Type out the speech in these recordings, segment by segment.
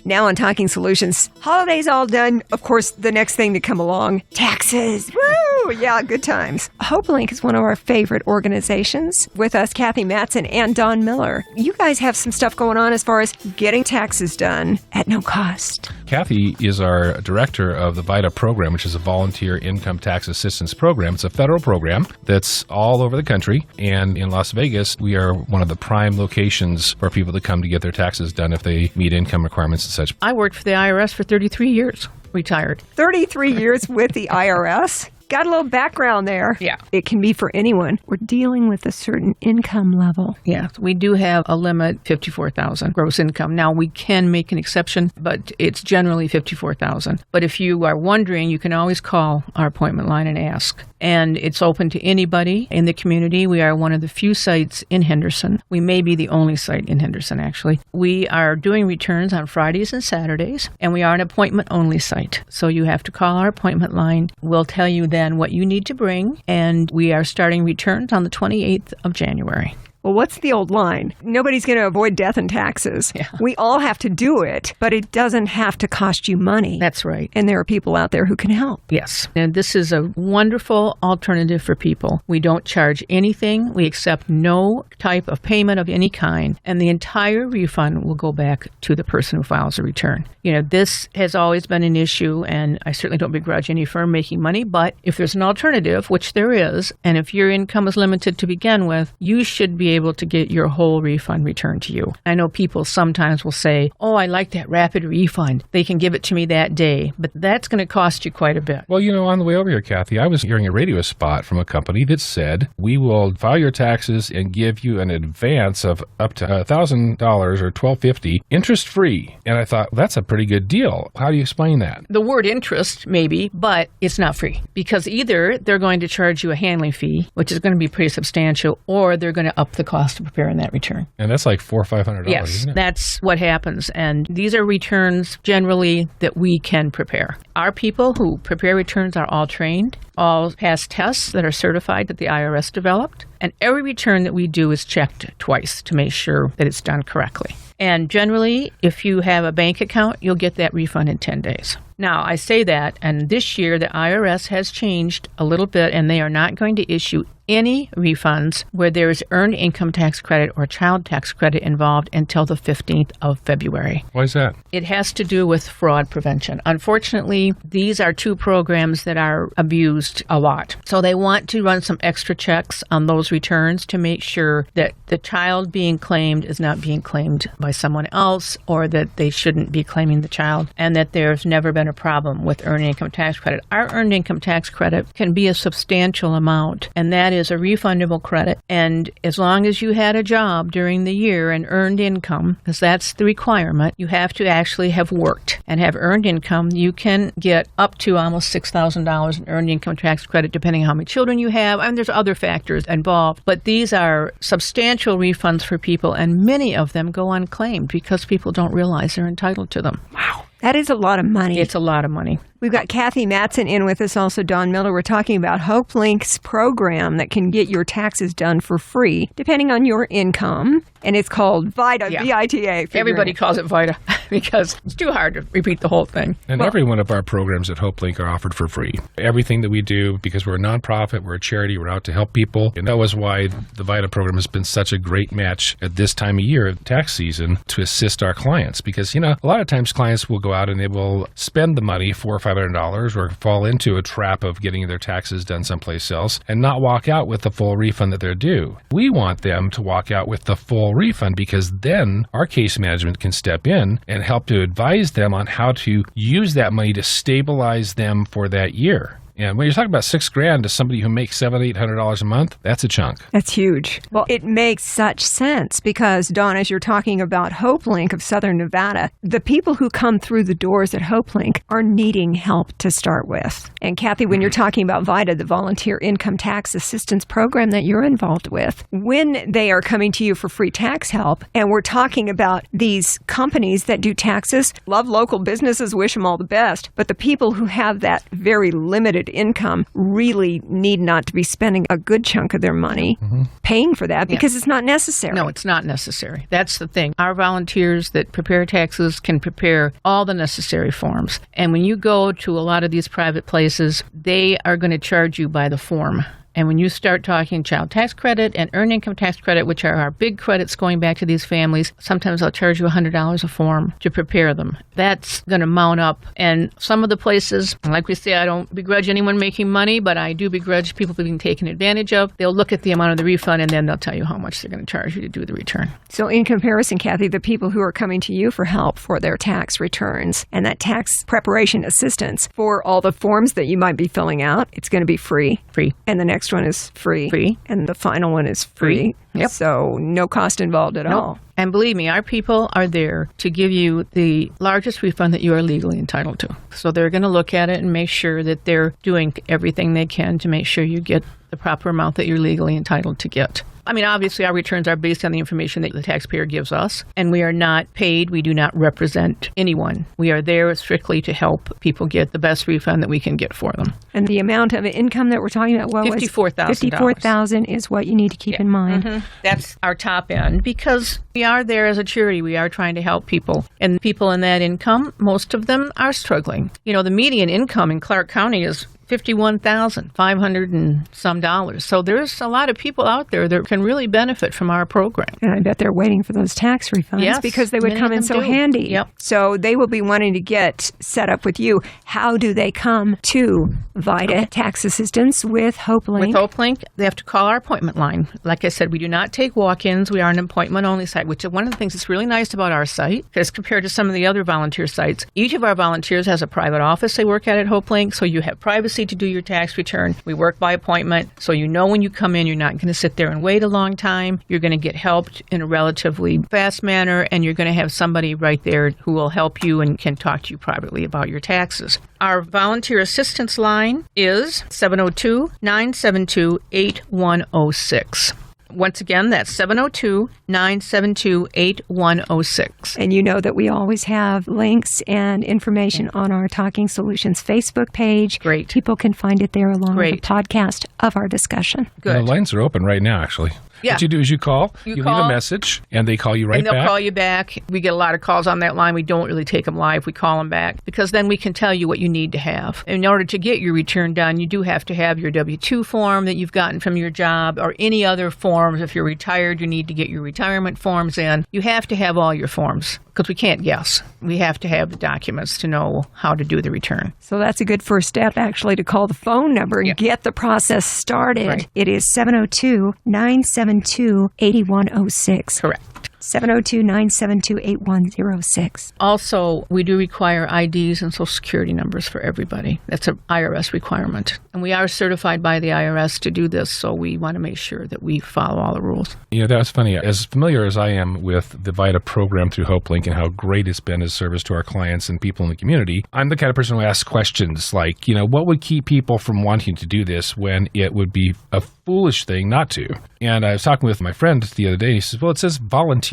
Now on Talking Solutions, holidays all done. Of course, the next thing to come along, taxes. Woo! Yeah, good times. HopeLink is one of our favorite organizations. With us, Kathy Matson and Don Miller. You guys have some stuff going on as far as getting taxes done at no cost. Kathy is our director of the VITA program, which is a volunteer income tax assistance program. It's a federal program that's all over the country. And in Las Vegas, we are one of the prime locations for people to come to get their taxes done if they meet income requirements and such. I worked for the IRS for 33 years, retired. 33 years with the IRS? Got a little background there. Yeah. It can be for anyone. We're dealing with a certain income level. Yeah, we do have a limit, $54,000 gross income. Now, we can make an exception, but it's generally $54,000. But if you are wondering, you can always call our appointment line and ask. And it's open to anybody in the community. We are one of the few sites in Henderson. We may be the only site in Henderson, actually. We are doing returns on Fridays and Saturdays, and we are an appointment-only site. So you have to call our appointment line. We'll tell you then what you need to bring, and we are starting returns on the 28th of January. Well, what's the old line? Nobody's going to avoid death and taxes. Yeah. We all have to do it, but it doesn't have to cost you money. That's right. And there are people out there who can help. Yes. And this is a wonderful alternative for people. We don't charge anything. We accept no type of payment of any kind. And the entire refund will go back to the person who files a return. You know, this has always been an issue, and I certainly don't begrudge any firm making money. But if there's an alternative, which there is, and if your income is limited to begin with, you should be able to get your whole refund returned to you. I know people sometimes will say, oh, I like that rapid refund. They can give it to me that day, but that's going to cost you quite a bit. Well, you know, on the way over here, Kathy, I was hearing a radio spot from a company that said, we will file your taxes and give you an advance of up to $1,000 or $1,250 interest-free. And I thought, that's a pretty good deal. How do you explain that? The word interest, maybe, but it's not free. Because either they're going to charge you a handling fee, which is going to be pretty substantial, or they're going to up the cost of preparing that return. And that's like $400 or $500, yes, isn't it? That's what happens. And these are returns generally that we can prepare. Our people who prepare returns are all trained, all pass tests that are certified that the IRS developed. And every return that we do is checked twice to make sure that it's done correctly. And generally, if you have a bank account, you'll get that refund in 10 days. Now, I say that, and this year the IRS has changed a little bit, and they are not going to issue any refunds where there is earned income tax credit or child tax credit involved until the 15th of February. Why is that? It has to do with fraud prevention. Unfortunately, these are two programs that are abused a lot. So they want to run some extra checks on those returns to make sure that the child being claimed is not being claimed by someone else, or that they shouldn't be claiming the child, and that there's never been a problem with earned income tax credit. Our earned income tax credit can be a substantial amount, and that is a refundable credit. And as long as you had a job during the year and earned income, because that's the requirement, you have to actually have worked and have earned income, you can get up to almost $6,000 in earned income tax credit, depending on how many children you have. And there's other factors involved. But these are substantial refunds for people, and many of them go unclaimed because people don't realize they're entitled to them. Wow. That is a lot of money. It's a lot of money. We've got Kathy Matson in with us, also Don Miller. We're talking about HopeLink's program that can get your taxes done for free, depending on your income. And it's called VITA, Yeah. V-I-T-A. Everybody calls it VITA because it's too hard to repeat the whole thing. And every one of our programs at HopeLink are offered for free. Everything that we do, because we're a nonprofit, we're a charity, we're out to help people. And that was why the VITA program has been such a great match at this time of year, tax season, to assist our clients. Because, you know, a lot of times clients will go out and they will spend the money, $400 or $500, or fall into a trap of getting their taxes done someplace else and not walk out with the full refund that they're due. We want them to walk out with the full refund, because then our case management can step in and help to advise them on how to use that money to stabilize them for that year. And when you're talking about $6,000 to somebody who makes $700, $800 a month, that's a chunk. That's huge. Well, it makes such sense because, Dawn, as you're talking about HopeLink of Southern Nevada, the people who come through the doors at HopeLink are needing help to start with. And Kathy, when you're talking about VITA, the Volunteer Income Tax Assistance Program that you're involved with, when they are coming to you for free tax help, and we're talking about these companies that do taxes, love local businesses, wish them all the best, but the people who have that very limited income really need not to be spending a good chunk of their money paying for that because it's not necessary. No, it's not necessary. That's the thing. Our volunteers that prepare taxes can prepare all the necessary forms. And when you go to a lot of these private places, they are going to charge you by the form. And when you start talking child tax credit and earned income tax credit, which are our big credits going back to these families, sometimes I'll charge you $100 a form to prepare them. That's going to mount up. And some of the places, like we say, I don't begrudge anyone making money, but I do begrudge people being taken advantage of. They'll look at the amount of the refund, and then they'll tell you how much they're going to charge you to do the return. So in comparison, Kathy, the people who are coming to you for help for their tax returns and that tax preparation assistance for all the forms that you might be filling out, it's going to be free. Free. And the next one is free. Free. And the final one is free. Yep. So no cost involved at all. And believe me, our people are there to give you the largest refund that you are legally entitled to. So they're going to look at it and make sure that they're doing everything they can to make sure you get the proper amount that you're legally entitled to get. I mean, obviously, our returns are based on the information that the taxpayer gives us, and we are not paid. We do not represent anyone. We are there strictly to help people get the best refund that we can get for them. And the amount of income that we're talking about, $54,000. $54,000 is what you need to keep in mind. Mm-hmm. That's our top end because we are there as a charity. We are trying to help people. And people in that income, most of them are struggling. You know, the median income in Clark County is $51,500 and some dollars. So there's a lot of people out there that can really benefit from our program. And I bet they're waiting for those tax refunds because they would come in so handy. Yep. So they will be wanting to get set up with you. How do they come to VITA tax assistance with HopeLink? With HopeLink, they have to call our appointment line. Like I said, we do not take walk-ins. We are an appointment-only site, which is one of the things that's really nice about our site, because compared to some of the other volunteer sites, each of our volunteers has a private office they work at HopeLink, so you have privacy to do your tax return. We work by appointment, so you know when you come in, you're not going to sit there and wait a long time. You're going to get helped in a relatively fast manner, and you're going to have somebody right there who will help you and can talk to you privately about your taxes. Our volunteer assistance line is 702-972-8106. Once again, that's 702-972-8106. And you know that we always have links and information on our Talking Solutions Facebook page. Great. People can find it there along with the podcast of our discussion. Good. The lines are open right now, actually. Yeah. What you do is you call, you leave a message, and they call you right back. And they'll call you back. We get a lot of calls on that line. We don't really take them live. We call them back because then we can tell you what you need to have. In order to get your return done, you do have to have your W-2 form that you've gotten from your job or any other forms. If you're retired, you need to get your retirement forms in. You have to have all your forms because we can't guess. We have to have the documents to know how to do the return. So that's a good first step, actually, to call the phone number and get the process started. Right. It is 702-972-8106. Correct. 702-972-8106. Also, we do require IDs and Social Security numbers for everybody. That's an IRS requirement. And we are certified by the IRS to do this, so we want to make sure that we follow all the rules. You know, that was funny. As familiar as I am with the VITA program through HopeLink and how great it's been as service to our clients and people in the community, I'm the kind of person who asks questions like, you know, what would keep people from wanting to do this when it would be a foolish thing not to? And I was talking with my friend the other day, and he says, well, it says volunteer.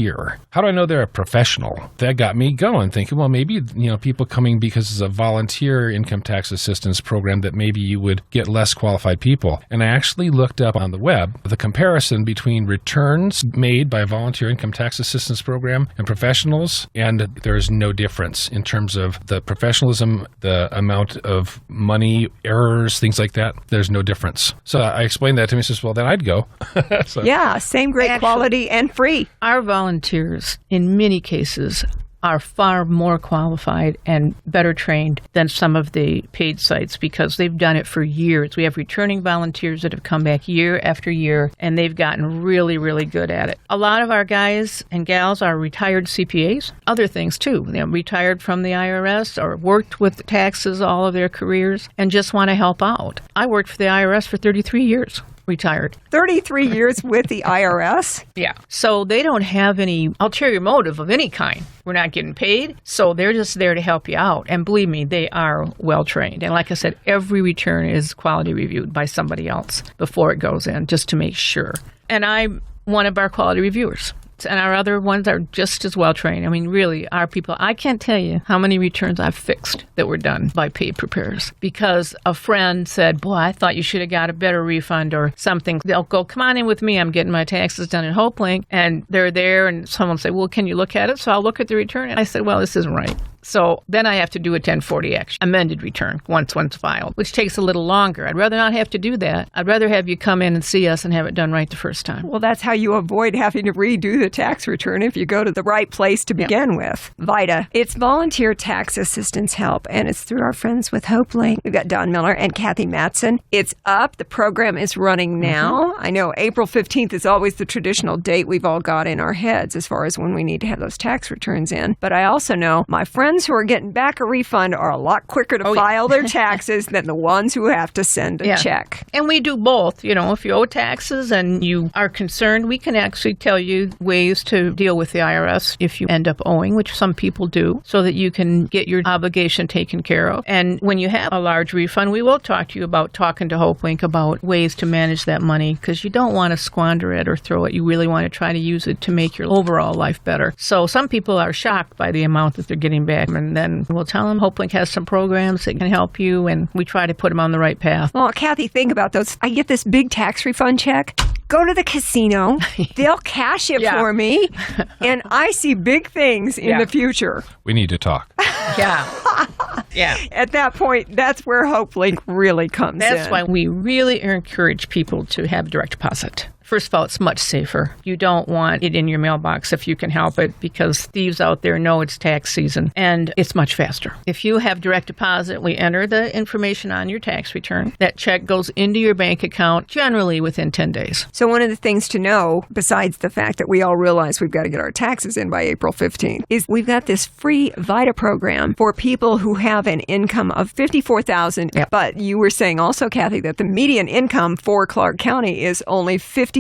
How do I know they're a professional? That got me going, thinking, well, maybe, you know, people coming because it's a volunteer income tax assistance program that maybe you would get less qualified people. And I actually looked up on the web the comparison between returns made by a volunteer income tax assistance program and professionals, and there is no difference in terms of the professionalism, the amount of money, errors, things like that. There's no difference. So I explained that to him. He says, well, then I'd go. So. Yeah, same great quality and free. Our volunteers, in many cases, are far more qualified and better trained than some of the paid sites because they've done it for years. We have returning volunteers that have come back year after year, and they've gotten really, really good at it. A lot of our guys and gals are retired CPAs, other things too. You know, retired from the IRS or worked with taxes all of their careers and just want to help out. I worked for the IRS for 33 years. Retired. 33 years with the IRS? Yeah. So they don't have any ulterior motive of any kind. We're not getting paid, so they're just there to help you out. And believe me, they are well trained. And like I said, every return is quality reviewed by somebody else before it goes in, just to make sure. And I'm one of our quality reviewers. And our other ones are just as well trained. I mean, really, our people, I can't tell you how many returns I've fixed that were done by paid preparers because a friend said, boy, I thought you should have got a better refund or something. They'll go, come on in with me. I'm getting my taxes done at HopeLink. And they're there and someone will say, well, can you look at it? So I'll look at the return. And I said, well, this isn't right. So then I have to do a 1040X, amended return, once filed, which takes a little longer. I'd rather not have to do that. I'd rather have you come in and see us and have it done right the first time. Well, that's how you avoid having to redo the tax return if you go to the right place to begin with. VITA. It's volunteer tax assistance help, and it's through our friends with HopeLink. We've got Don Miller and Kathy Matson. It's up. The program is running now. I know April 15th is always the traditional date we've all got in our heads as far as when we need to have those tax returns in. But I also know my friends who are getting back a refund are a lot quicker to file their taxes than the ones who have to send a check. And we do both. You know, if you owe taxes and you are concerned, we can actually tell you ways to deal with the IRS if you end up owing, which some people do, so that you can get your obligation taken care of. And when you have a large refund, we will talk to you about talking to HopeLink about ways to manage that money because you don't want to squander it or throw it. You really want to try to use it to make your overall life better. So some people are shocked by the amount that they're getting back. And then we'll tell them HopeLink has some programs that can help you, and we try to put them on the right path. Well, Kathy, think about those. I get this big tax refund check. Go to the casino. They'll cash it for me, and I see big things in the future. We need to talk. Yeah. At that point, that's where HopeLink really comes in. That's why we really encourage people to have direct deposit. First of all, it's much safer. You don't want it in your mailbox if you can help it because thieves out there know it's tax season, and it's much faster. If you have direct deposit, we enter the information on your tax return. That check goes into your bank account generally within 10 days. So one of the things to know, besides the fact that we all realize we've got to get our taxes in by April 15th, is we've got this free VITA program for people who have an income of $54,000. Yep. But you were saying also, Kathy, that the median income for Clark County is only 52-ish?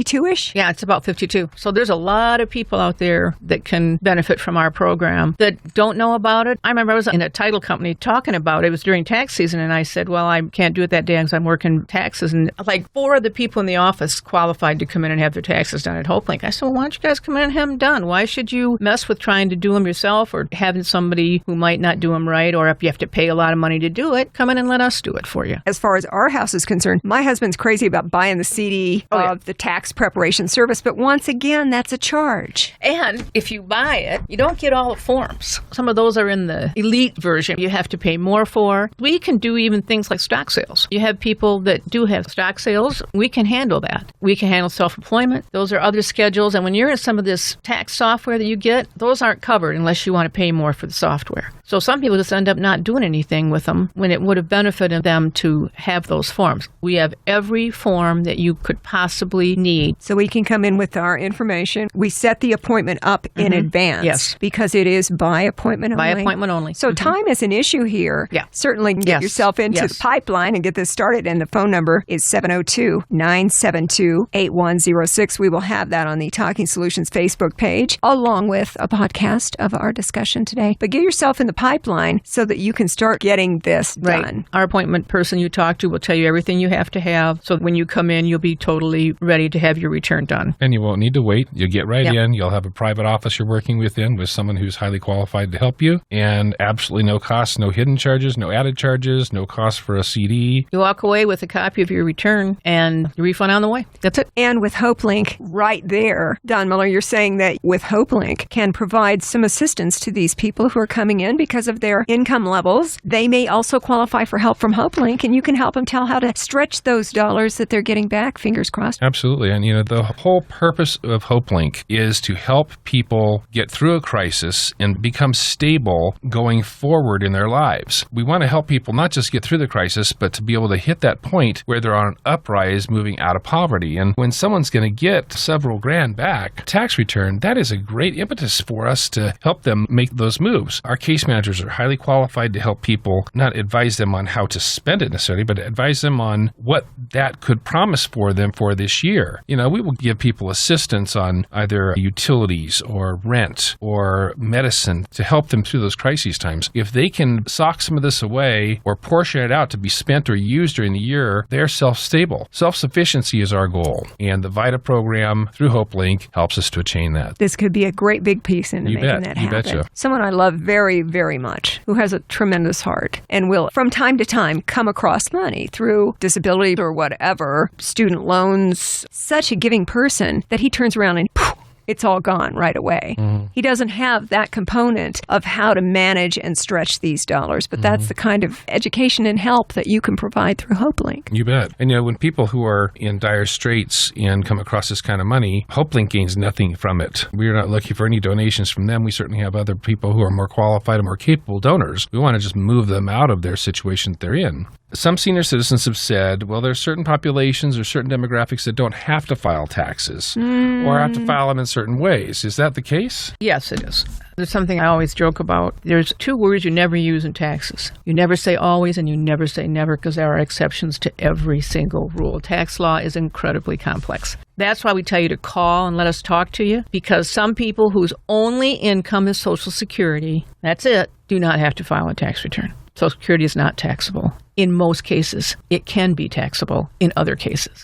Yeah, it's about 52. So there's a lot of people out there that can benefit from our program that don't know about it. I remember I was in a title company talking about it. It was during tax season, and I said, well, I can't do it that day because I'm working taxes. And like 4 of the people in the office qualified to come in and have their taxes done at HopeLink. I said, well, why don't you guys come in and have them done? Why should you mess with trying to do them yourself or having somebody who might not do them right, or if you have to pay a lot of money to do it, come in and let us do it for you. As far as our house is concerned, my husband's crazy about buying the CD of the tax preparation service, but once again, that's a charge. And if you buy it, you don't get all the forms. Some of those are in the elite version you have to pay more for. We can do even things like stock sales. You have people that do have stock sales. We can handle that. We can handle self-employment. Those are other schedules. And when you're in some of this tax software that you get, those aren't covered unless you want to pay more for the software. So some people just end up not doing anything with them when it would have benefited them to have those forms. We have every form that you could possibly need. So we can come in with our information. We set the appointment up in advance. Yes. Because it is by appointment only. By appointment only. So time is an issue here. Yeah. Certainly get yourself into the pipeline and get this started. And the phone number is 702-972-8106. We will have that on the Talking Solutions Facebook page, along with a podcast of our discussion today. But get yourself in the pipeline so that you can start getting this done. Our appointment person you talk to will tell you everything you have to have. So when you come in, you'll be totally ready to have your return done. And you won't need to wait. You'll get right in. You'll have a private office you're working within with someone who's highly qualified to help you. And absolutely no costs, no hidden charges, no added charges, no cost for a CD. You walk away with a copy of your return and your refund on the way. That's it. And with HopeLink right there, Don Miller, you're saying that with HopeLink can provide some assistance to these people who are coming in because of their income levels. They may also qualify for help from HopeLink, and you can help them tell how to stretch those dollars that they're getting back, fingers crossed. Absolutely. And, the whole purpose of HopeLink is to help people get through a crisis and become stable going forward in their lives. We want to help people not just get through the crisis, but to be able to hit that point where they're on an uprise moving out of poverty. And when someone's going to get several grand back, tax return, that is a great impetus for us to help them make those moves. Our case managers are highly qualified to help people, not advise them on how to spend it necessarily, but advise them on what that could promise for them for this year. year. We will give people assistance on either utilities or rent or medicine to help them through those crises times. If they can sock some of this away or portion it out to be spent or used during the year, they're self-stable. Self-sufficiency is our goal. And the VITA program through HopeLink helps us to attain that. This could be a great big piece into making that happen. You betcha. Someone I love very, very much, who has a tremendous heart and will, from time to time, come across money through disability or whatever, student loans, such a giving person that he turns around and poof, it's all gone right away. Mm-hmm. He doesn't have that component of how to manage and stretch these dollars, but that's the kind of education and help that you can provide through HopeLink. You bet. And when people who are in dire straits and come across this kind of money, HopeLink gains nothing from it. We are not looking for any donations from them. We certainly have other people who are more qualified and more capable donors. We want to just move them out of their situation that they're in. Some senior citizens have said, well, there's certain populations or certain demographics that don't have to file taxes or have to file them in certain ways. Is that the case? Yes, it is. There's something I always joke about. There's two words you never use in taxes. You never say always and you never say never, because there are exceptions to every single rule. Tax law is incredibly complex. That's why we tell you to call and let us talk to you, because some people whose only income is Social Security, that's it, do not have to file a tax return. Social Security is not taxable. In most cases, it can be taxable in other cases.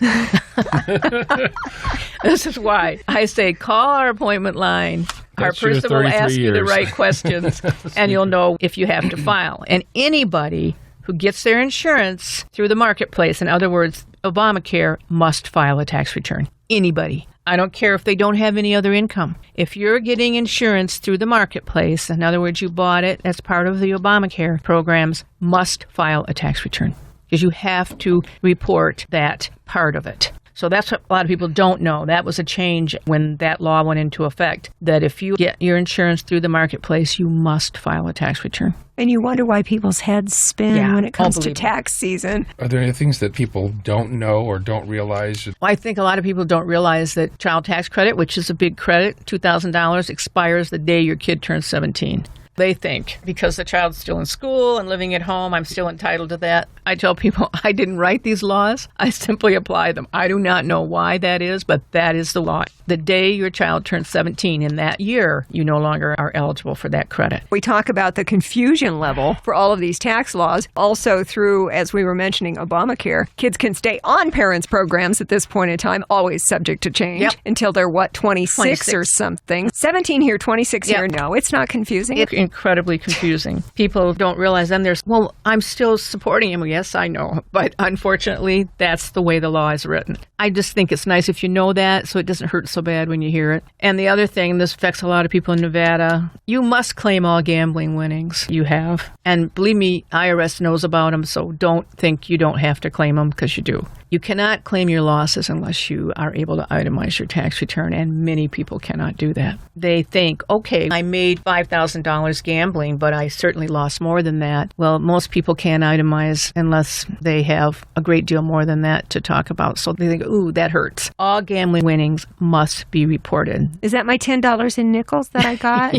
This is why I say call our appointment line. Our person will ask you the right questions, and you'll know if you have to file. And anybody who gets their insurance through the marketplace, in other words, Obamacare, must file a tax return. Anybody. I don't care if they don't have any other income. If you're getting insurance through the marketplace, in other words, you bought it as part of the Obamacare programs, must file a tax return, because you have to report that part of it. So that's what a lot of people don't know. That was a change when that law went into effect, that if you get your insurance through the marketplace, you must file a tax return. And you wonder why people's heads spin when it comes to tax season. Are there any things that people don't know or don't realize? Well, I think a lot of people don't realize that child tax credit, which is a big credit, $2,000, expires the day your kid turns 17. They think because the child's still in school and living at home, I'm still entitled to that. I tell people I didn't write these laws. I simply apply them. I do not know why that is, but that is the law. The day your child turns 17 in that year, you no longer are eligible for that credit. We talk about the confusion level for all of these tax laws. Also through, as we were mentioning, Obamacare, kids can stay on parents' programs at this point in time, always subject to change, until they're, 26 or something. 17 here, 26 here. No, it's not confusing. It's incredibly confusing. People don't realize then there's, well, I'm still supporting him. Yes, I know. But unfortunately, that's the way the law is written. I just think it's nice if you know that, so it doesn't hurt so bad when you hear it. And the other thing, this affects a lot of people in Nevada, you must claim all gambling winnings you have. And believe me, IRS knows about them, so don't think you don't have to claim them, because you do. You cannot claim your losses unless you are able to itemize your tax return, and many people cannot do that. They think, okay, I made $5,000 gambling, but I certainly lost more than that. Well, most people can't itemize unless they have a great deal more than that to talk about. So they think, ooh, that hurts. All gambling winnings must be reported. Is that my $10 in nickels that I got?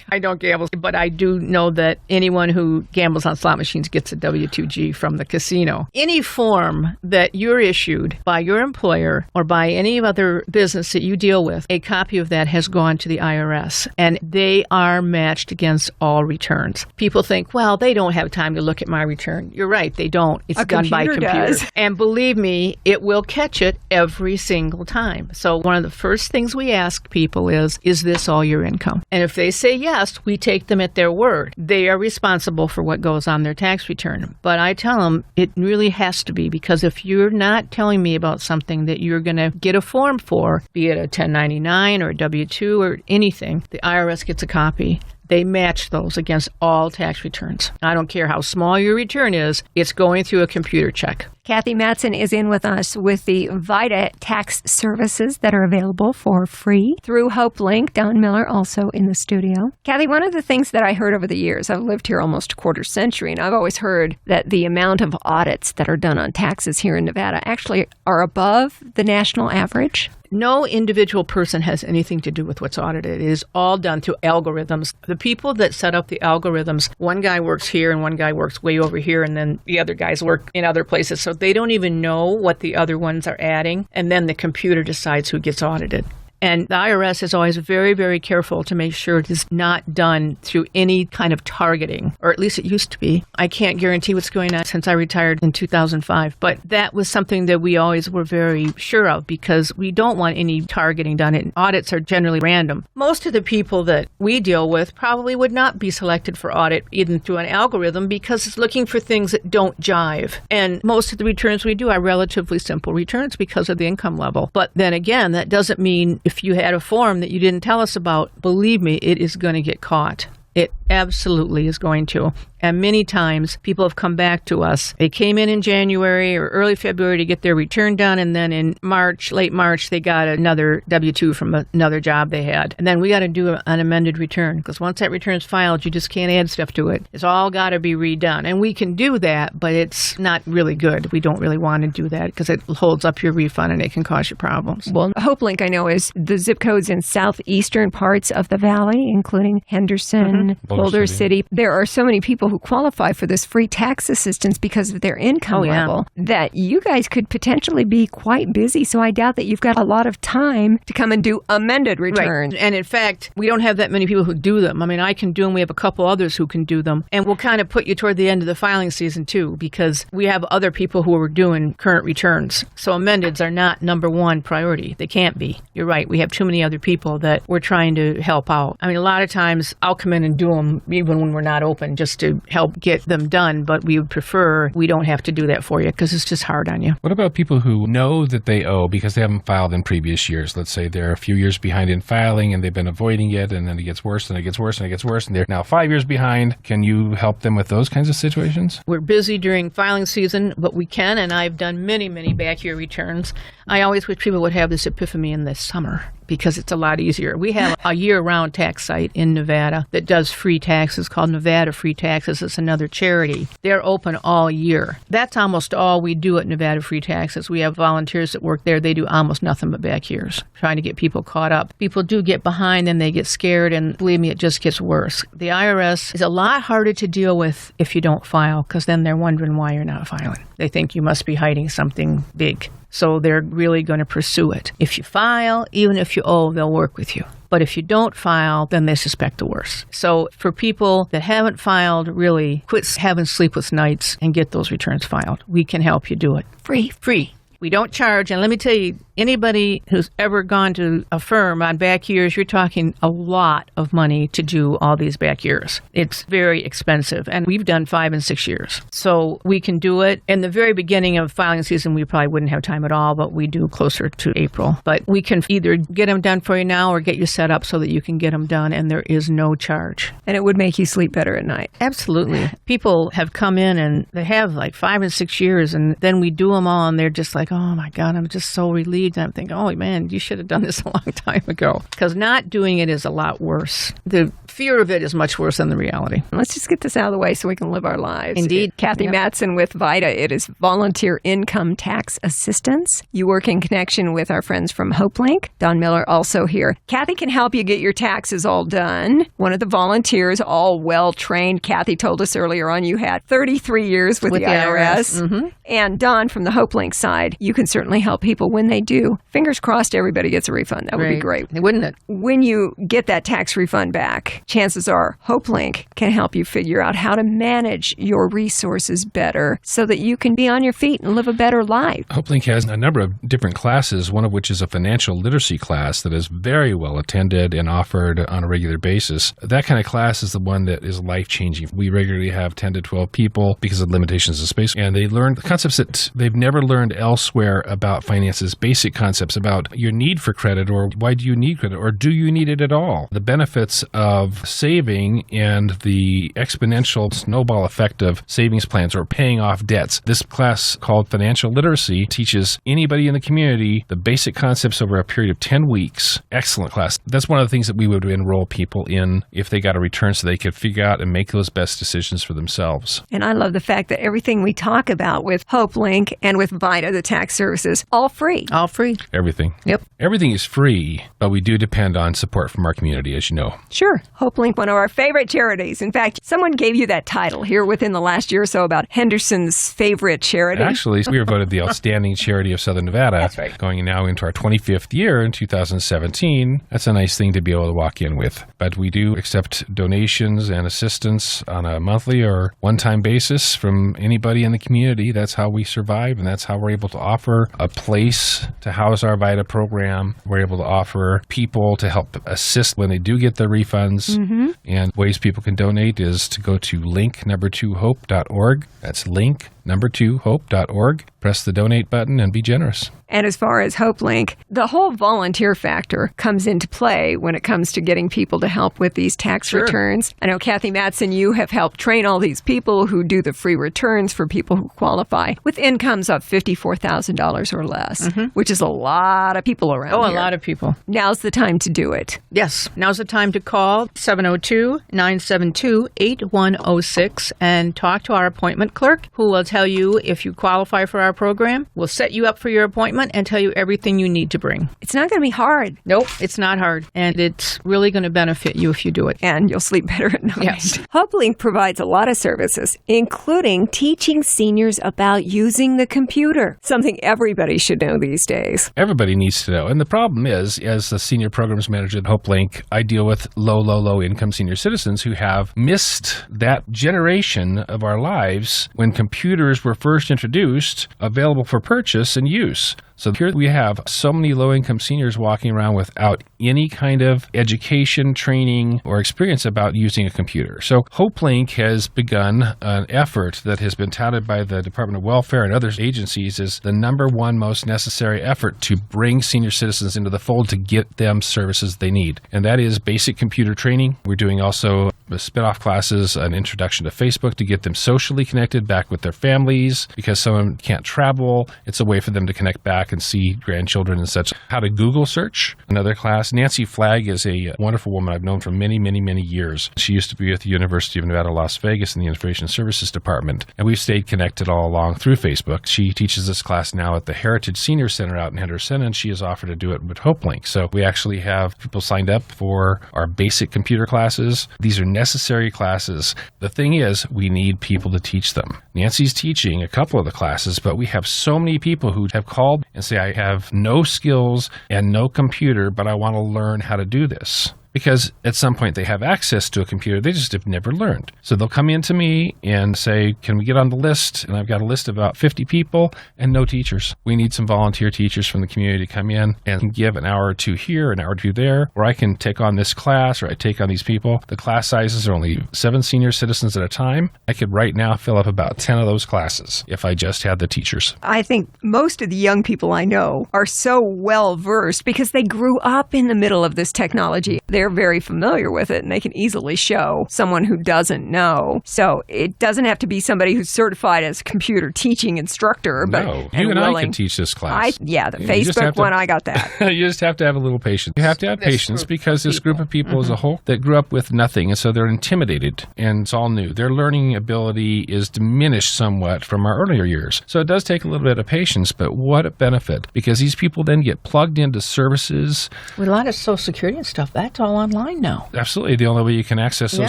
I don't gamble, but I do know that anyone who gambles on slot machines gets a W-2G from the casino. Any form that you're issued by your employer or by any other business that you deal with, a copy of that has gone to the IRS, and they are matched against all returns. People think, well, they don't have time to look at my return. You're right, they don't. It's done by computer. And believe me, it will catch it every single time. So one of the first things we ask people is this all your income? And if they say yes, we take them at their word. They are responsible for what goes on their tax return. But I tell them it really has to be, because if you're not telling me about something that you're going to get a form for, be it a 1099 or a W-2 or anything, the IRS gets a copy. They match those against all tax returns. I don't care how small your return is, it's going through a computer check. Kathy Matson is in with us with the VITA tax services that are available for free through HopeLink. Don Miller also in the studio. Kathy, one of the things that I heard over the years, I've lived here almost a quarter century, and I've always heard that the amount of audits that are done on taxes here in Nevada actually are above the national average. No individual person has anything to do with what's audited. It is all done through algorithms. The people that set up the algorithms, one guy works here and one guy works way over here, and then the other guys work in other places. So they don't even know what the other ones are adding, and then the computer decides who gets audited. And the IRS is always very, very careful to make sure it is not done through any kind of targeting, or at least it used to be. I can't guarantee what's going on since I retired in 2005, but that was something that we always were very sure of because we don't want any targeting done. And audits are generally random. Most of the people that we deal with probably would not be selected for audit even through an algorithm because it's looking for things that don't jive. And most of the returns we do are relatively simple returns because of the income level. But then again, that doesn't mean if you had a form that you didn't tell us about, believe me, it is going to get caught. It absolutely is going to. And many times people have come back to us. They came in January or early February to get their return done. And then in March, late March, they got another W-2 from another job they had. And then we got to do an amended return because once that return is filed, you just can't add stuff to it. It's all got to be redone. And we can do that, but it's not really good. We don't really want to do that because it holds up your refund and it can cause you problems. Well, HopeLink, I know, is the zip codes in southeastern parts of the valley, including Henderson, Boulder City. There are so many people who qualify for this free tax assistance because of their income level that you guys could potentially be quite busy. So I doubt that you've got a lot of time to come and do amended returns. Right. And in fact, we don't have that many people who do them. I mean, I can do them. We have a couple others who can do them. And we'll kind of put you toward the end of the filing season too, because we have other people who are doing current returns. So amendeds are not number one priority. They can't be. You're right. We have too many other people that we're trying to help out. I mean, a lot of times I'll come in and do them even when we're not open just to help get them done, but we would prefer we don't have to do that for you because it's just hard on you. What about people who know that they owe because they haven't filed in previous years? Let's say they're a few years behind in filing and they've been avoiding it, and then it gets worse and it gets worse and it gets worse, and they're now 5 years behind. Can you help them with those kinds of situations? We're busy during filing season, but we can, and I've done many, many back year returns. I always wish people would have this epiphany in the summer because it's a lot easier. We have a year-round tax site in Nevada that does free taxes called Nevada Free Taxes. It's another charity. They're open all year. That's almost all we do at Nevada Free Taxes. We have volunteers that work there. They do almost nothing but back years, trying to get people caught up. People do get behind and they get scared, and believe me, it just gets worse. The IRS is a lot harder to deal with if you don't file because then they're wondering why you're not filing. They think you must be hiding something big. So they're really going to pursue it. If you file, even if you owe, they'll work with you. But if you don't file, then they suspect the worst. So for people that haven't filed, really quit having sleepless nights and get those returns filed. We can help you do it. Free. We don't charge. And let me tell you, anybody who's ever gone to a firm on back years, you're talking a lot of money to do all these back years. It's very expensive. And we've done 5 and 6 years. So we can do it. In the very beginning of filing season, we probably wouldn't have time at all, but we do closer to April. But we can either get them done for you now or get you set up so that you can get them done, and there is no charge. And it would make you sleep better at night. Absolutely. People have come in and they have like 5 and 6 years, and then we do them all, and they're just like, oh my God, I'm just so relieved. And I'm thinking, oh man, you should have done this a long time ago. Because not doing it is a lot worse. The fear of it is much worse than the reality. Let's just get this out of the way so we can live our lives. Indeed. Kathy Matson with VITA. It is Volunteer Income Tax Assistance. You work in connection with our friends from HopeLink. Don Miller also here. Kathy can help you get your taxes all done. One of the volunteers, all well-trained. Kathy told us earlier on you had 33 years with the IRS. Mm-hmm. And Don, from the HopeLink side, you can certainly help people when they do. Fingers crossed everybody gets a refund. That would be great. Wouldn't it? When you get that tax refund back, chances are HopeLink can help you figure out how to manage your resources better so that you can be on your feet and live a better life. HopeLink has a number of different classes, one of which is a financial literacy class that is very well attended and offered on a regular basis. That kind of class is the one that is life-changing. We regularly have 10 to 12 people because of limitations of space, and they learn concepts that they've never learned elsewhere about finances, basic concepts about your need for credit, or why do you need credit, or do you need it at all? The benefits of saving and the exponential snowball effect of savings plans or paying off debts. This class called Financial Literacy teaches anybody in the community the basic concepts over a period of 10 weeks. Excellent class. That's one of the things that we would enroll people in if they got a return so they could figure out and make those best decisions for themselves. And I love the fact that everything we talk about with HopeLink and with VITA, the tax services, all free. All free. Everything. Yep. Everything is free, but we do depend on support from our community, as you know. Sure. HopeLink, one of our favorite charities. In fact, someone gave you that title here within the last year or so about Henderson's favorite charity. Actually, we were voted the outstanding charity of Southern Nevada. That's right. Going now into our 25th year in 2017. That's a nice thing to be able to walk in with. But we do accept donations and assistance on a monthly or one-time basis from anybody in the community. That's how we survive, and that's how we're able to offer a place to house our VITA program. We're able to offer people to help assist when they do get their refunds. Mm-hmm. And ways people can donate is to go to link2hope.org. That's link2hope.org. Press the donate button and be generous. And as far as HopeLink, the whole volunteer factor comes into play when it comes to getting people to help with these tax returns. I know, Kathy Matson, you have helped train all these people who do the free returns for people who qualify with incomes of $54,000 or less, which is a lot of people around here. A lot of people. Now's the time to do it. Yes. Now's the time to call 702-972-8106 and talk to our appointment clerk, who will tell you if you qualify for our program. We'll set you up for your appointment and tell you everything you need to bring. It's not going to be hard. Nope, it's not hard. And it's really going to benefit you if you do it. And you'll sleep better at night. Yes. HopeLink provides a lot of services, including teaching seniors about using the computer, something everybody should know these days. Everybody needs to know. And the problem is, as the senior programs manager at HopeLink, I deal with low income senior citizens who have missed that generation of our lives when computers were first introduced, available for purchase and use. So here we have so many low-income seniors walking around without any kind of education, training, or experience about using a computer. So HopeLink has begun an effort that has been touted by the Department of Welfare and other agencies as the number one most necessary effort to bring senior citizens into the fold to get them services they need. And that is basic computer training. We're doing also spin-off classes, an introduction to Facebook to get them socially connected back with their families because someone can't travel. It's a way for them to connect back and see grandchildren and such. How to Google search, another class. Nancy Flagg is a wonderful woman I've known for many, many, many years. She used to be with the University of Nevada, Las Vegas in the Information Services Department, and we've stayed connected all along through Facebook. She teaches this class now at the Heritage Senior Center out in Henderson, and she has offered to do it with HopeLink. So we actually have people signed up for our basic computer classes. These are necessary classes. The thing is, we need people to teach them. Nancy's teaching a couple of the classes, but we have so many people who have called and say, I have no skills and no computer, but I want to learn how to do this. Because at some point they have access to a computer, they just have never learned. So they'll come in to me and say, can we get on the list? And I've got a list of about 50 people and no teachers. We need some volunteer teachers from the community to come in and give an hour or two here, an hour or two there, or I can take on this class or I take on these people. The class sizes are only 7 senior citizens at a time. I could right now fill up about 10 of those classes if I just had the teachers. I think most of the young people I know are so well versed because they grew up in the middle of this technology. They're very familiar with it, and they can easily show someone who doesn't know. So it doesn't have to be somebody who's certified as a computer teaching instructor. But no, you and I can teach this class. The Facebook one, I got that. You just have to have a little patience. You have to have patience because this group of people as a whole that grew up with nothing, and so they're intimidated, and it's all new. Their learning ability is diminished somewhat from our earlier years. So it does take a little bit of patience, but what a benefit, because these people then get plugged into services. With a lot of Social Security and stuff, that's all online now. Absolutely. The only way you can access Social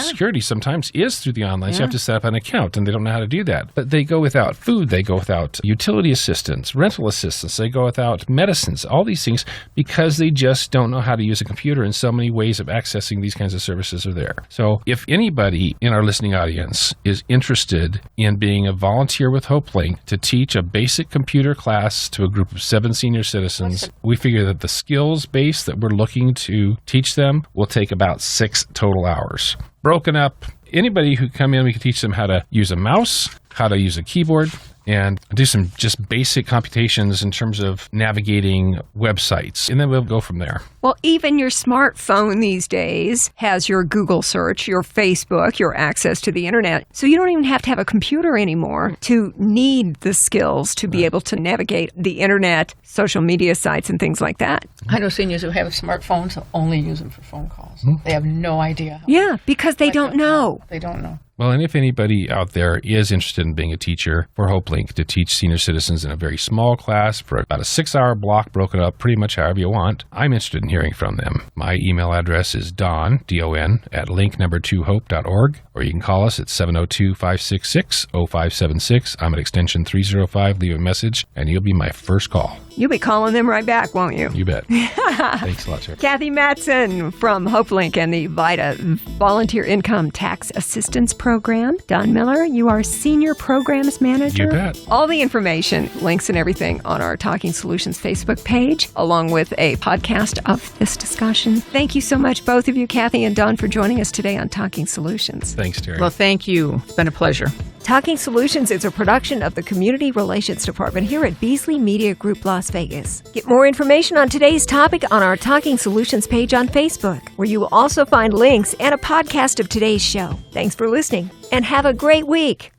Security sometimes is through the online. So you have to set up an account, and they don't know how to do that. But they go without food. They go without utility assistance, rental assistance. They go without medicines, all these things, because they just don't know how to use a computer, and so many ways of accessing these kinds of services are there. So if anybody in our listening audience is interested in being a volunteer with HopeLink to teach a basic computer class to a group of 7 senior citizens, we figure that the skills base that we're looking to teach them will take about 6 total hours. Broken up, anybody who come in, we can teach them how to use a mouse, how to use a keyboard, and do some just basic computations in terms of navigating websites. And then we'll go from there. Well, even your smartphone these days has your Google search, your Facebook, your access to the internet. So you don't even have to have a computer anymore to need the skills to be able to navigate the internet, social media sites, and things like that. I know seniors who have smartphones who only use them for phone calls. They have no idea. Yeah, because they don't know. They don't know. Well, and if anybody out there is interested in being a teacher for HopeLink to teach senior citizens in a very small class for about a 6-hour block broken up pretty much however you want, I'm interested in hearing from them. My email address is don, D-O-N, at link2hope.org, or you can call us at 702-566-0576. I'm at extension 305. Leave a message, and you'll be my first call. You'll be calling them right back, won't you? You bet. Thanks a lot, Sarah. Kathy Matson from HopeLink and the VITA Volunteer Income Tax Assistance Program. Don Miller, you are Senior Programs Manager. You bet. All the information, links and everything on our Talking Solutions Facebook page, along with a podcast of this discussion. Thank you so much, both of you, Kathy and Don, for joining us today on Talking Solutions. Thanks, Terry. Well, thank you. It's been a pleasure. Talking Solutions is a production of the Community Relations Department here at Beasley Media Group Las Vegas. Get more information on today's topic on our Talking Solutions page on Facebook, where you will also find links and a podcast of today's show. Thanks for listening, and have a great week.